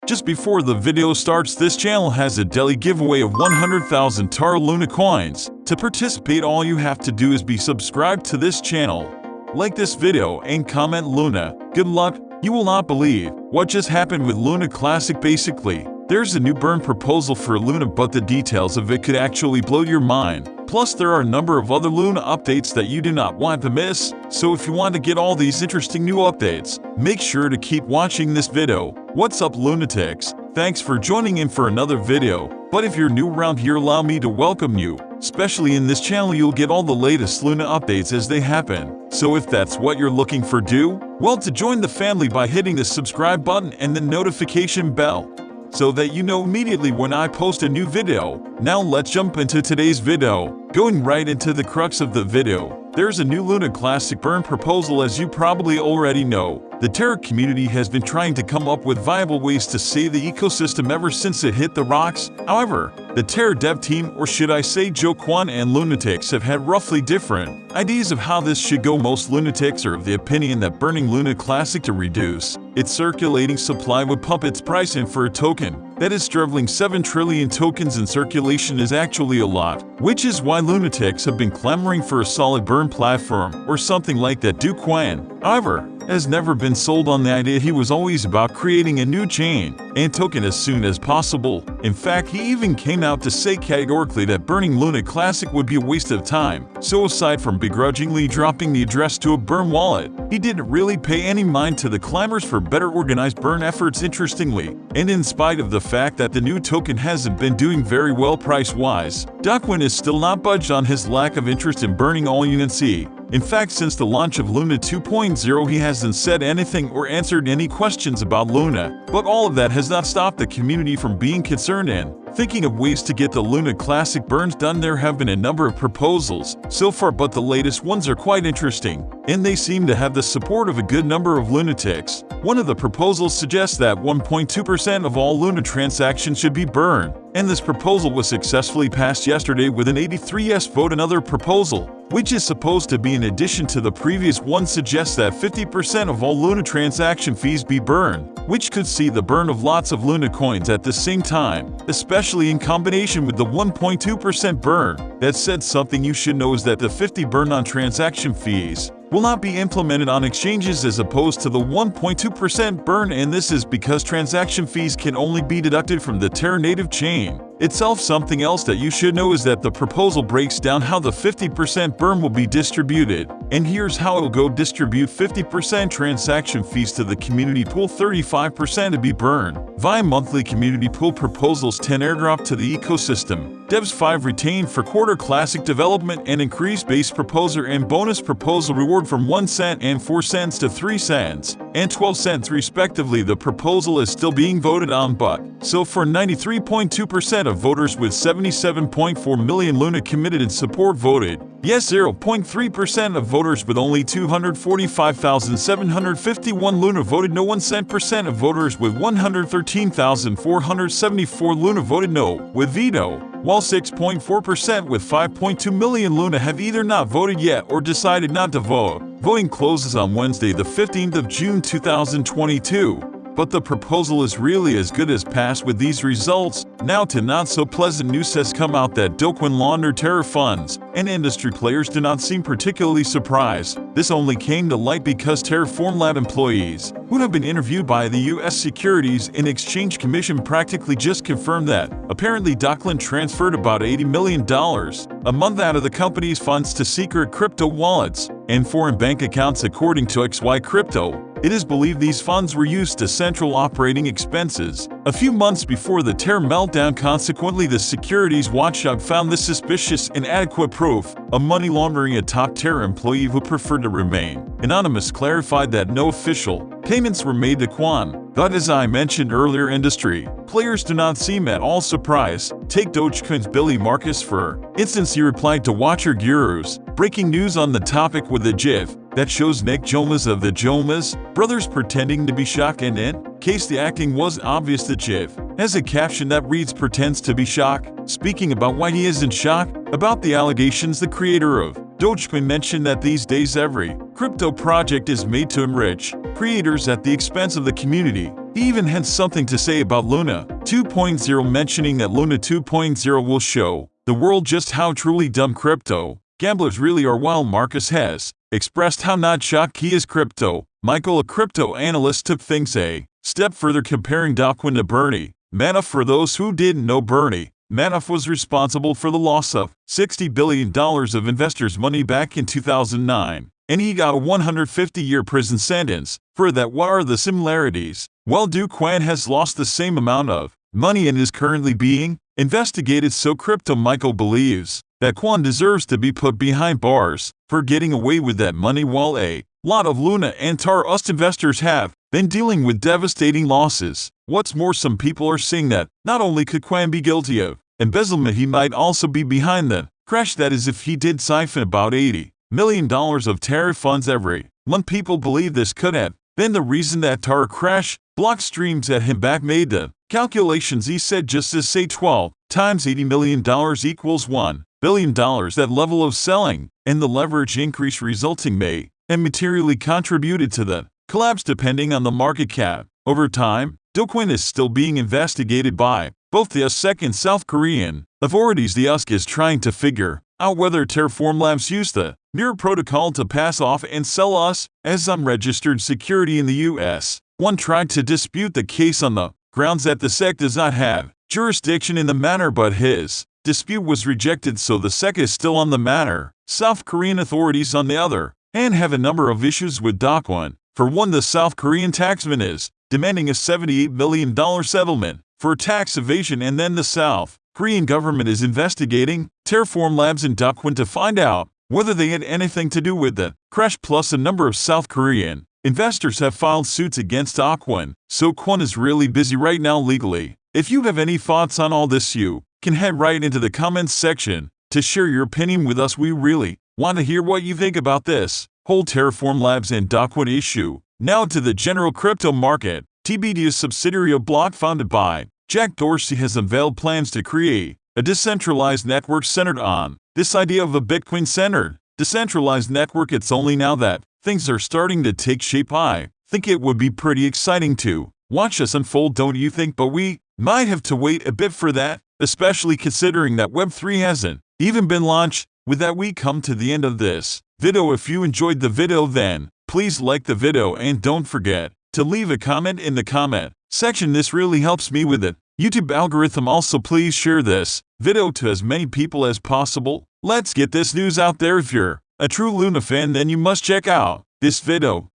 Just before the video starts, this channel has a daily giveaway of 100,000 TERRA Luna coins. To participate, all you have to do is be subscribed to this channel, like this video, and comment Luna. Good luck. You will not believe what just happened with Luna Classic. Basically, there's a new burn proposal for Luna, but the details of it could actually blow your mind. Plus, there are a number of other Luna updates that you do not want to miss. So if you want to get all these interesting new updates, make sure to keep watching this video. What's up, lunatics? Thanks for joining in for another video. But if you're new around here, allow me to welcome you. Especially in this channel, you'll get all the latest Luna updates as they happen. So if that's what you're looking for, do well to join the family by hitting the subscribe button and the notification bell, so that you know immediately when I post a new video. Now let's jump into today's video. Going right into the crux of the video, there's a new Luna Classic burn proposal. As you probably already know, the TERRA community has been trying to come up with viable ways to save the ecosystem ever since it hit the rocks. However, the TERRA dev team, or should I say Joe Kwan and lunatics, have had roughly different ideas of how this should go. Most lunatics are of the opinion that burning Luna Classic to reduce its circulating supply would pump its price in for a token that is traveling 7 trillion tokens in circulation is actually a lot, which is why lunatics have been clamoring for a solid burn platform or something like that. Do Kwan, however, has never been sold on the idea. He was always about creating a new chain and token as soon as possible. In fact, he even came out to say categorically that burning Luna Classic would be a waste of time. So aside from begrudgingly dropping the address to a burn wallet, he didn't really pay any mind to the clamors for better organized burn efforts. Interestingly, and in spite of the fact that the new token hasn't been doing very well price-wise, Kwan is still not budged on his lack of interest in burning all UNC. In fact, since the launch of Luna 2.0, he hasn't said anything or answered any questions about Luna. But all of that has not stopped the community from being concerned and thinking of ways to get the Luna Classic burns done. There have been a number of proposals so far, but the latest ones are quite interesting, and they seem to have the support of a good number of lunatics. One of the proposals suggests that 1.2% of all Luna transactions should be burned, and this proposal was successfully passed yesterday with an 83 yes vote. Another proposal, which is supposed to be in addition to the previous one, suggests that 50% of all Luna transaction fees be burned, which could see the burn of lots of Luna coins at the same time, especially in combination with the 1.2% burn. That said, something you should know is that the 50 burn on transaction fees will not be implemented on exchanges as opposed to the 1.2% burn, and this is because transaction fees can only be deducted from the TERRA native chain itself. Something else that you should know is that the proposal breaks down how the 50% burn will be distributed, and here's how it will go. Distribute 50% transaction fees to the community pool, 35% to be burned via monthly community pool proposals, 10 airdrop to the ecosystem, devs 5 retained for quarter classic development, and increased base proposal and bonus proposal reward from 1 cent and 4 cents to 3 cents and 12 cents respectively. The proposal is still being voted on, but so far 93.2% of voters with 77.4 million Luna committed and support voted yes. 0.3% of voters with only 245,751 Luna voted no. 1% of voters with 113,474 Luna voted no with veto, while 6.4% with 5.2 million Luna have either not voted yet or decided not to vote. Voting closes on Wednesday, the 15th of June 2022. But the proposal is really as good as passed with these results. Now to not so pleasant news has come out that Do Kwon laundered TERRA funds, and industry players do not seem particularly surprised. This only came to light because TERRA Formlab employees, who have been interviewed by the U.S. Securities and Exchange Commission, practically just confirmed that apparently Do Kwon transferred about $80 million a month out of the company's funds to secret crypto wallets and foreign bank accounts. According to XY Crypto, it is believed these funds were used to central operating expenses a few months before the TERRA meltdown. Consequently, the securities watchdog found this suspicious and inadequate proof of money laundering. A top TERRA employee who preferred to remain anonymous clarified that no official payments were made to Kwan. But as I mentioned earlier, industry players do not seem at all surprised. Take Dogecoin's Billy Marcus for instance. He replied to Watcher Guru's breaking news on the topic with a GIF that shows Nick Jonas of the Jonas Brothers pretending to be shocked, and in case the acting was obvious, the GIF has a caption that reads "pretends to be shocked." Speaking about why he isn't shocked about the allegations, the creator of Dogecoin mentioned that these days every crypto project is made to enrich creators at the expense of the community. He even had something to say about Luna 2.0, mentioning that Luna 2.0 will show the world just how truly dumb crypto gamblers really are, while Marcus has expressed how not shocked he is crypto. Michael, a crypto analyst, took things a step further, comparing Doquin to Bernie Madoff. For those who didn't know, Bernie Madoff was responsible for the loss of $60 billion of investors' money back in 2009, and he got a 150-year prison sentence for that. What are the similarities? Well, Doquin has lost the same amount of money and is currently being investigated, so Crypto Michael believes that Quan deserves to be put behind bars for getting away with that money, while a lot of Luna and TERRA investors have been dealing with devastating losses. What's more, some people are saying that not only could Quan be guilty of embezzlement, he might also be behind the crash. That is, if he did siphon about $80 million of TERRA funds every month. People believe this could have been the reason that TERRA crash. Blockstreams at him back made the calculations. He said, just as say 12 times $80 million equals $1 billion, that level of selling and the leverage increase resulting may have materially contributed to the collapse, depending on the market cap. Over time, Doquin is still being investigated by both the US and South Korean authorities. The US is trying to figure out whether Terraform used the Mirror protocol to pass off and sell us as unregistered security in the US. One tried to dispute the case on the grounds that the SEC does not have jurisdiction in the matter, but his dispute was rejected, so the SEC is still on the matter. South Korean authorities, on the other hand, have a number of issues with Doquin. For one, the South Korean taxman is demanding a $78 million settlement for tax evasion, and then the South Korean government is investigating Terraform and Doquin to find out whether they had anything to do with the crash. Plus, a number of South Korean investors have filed suits against Doquin, so Quan is really busy right now legally. If you have any thoughts on all this, you can head right into the comments section to share your opinion with us. We really want to hear what you think about this whole Terraform and Doquin issue. Now to the general crypto market. TBD, a subsidiary of Block founded by Jack Dorsey, has unveiled plans to create a decentralized network centered on this idea of a Bitcoin-centered decentralized network. It's only now that things are starting to take shape. I think it would be pretty exciting to watch this unfold, don't you think? But we might have to wait a bit for that, especially considering that Web3 hasn't even been launched. With that, we come to the end of this video. If you enjoyed the video, then please like the video and don't forget to leave a comment in the comment section. This really helps me with the YouTube algorithm. Also, please share this video to as many people as possible. Let's get this news out there. If you're a true Luna fan, then you must check out this video.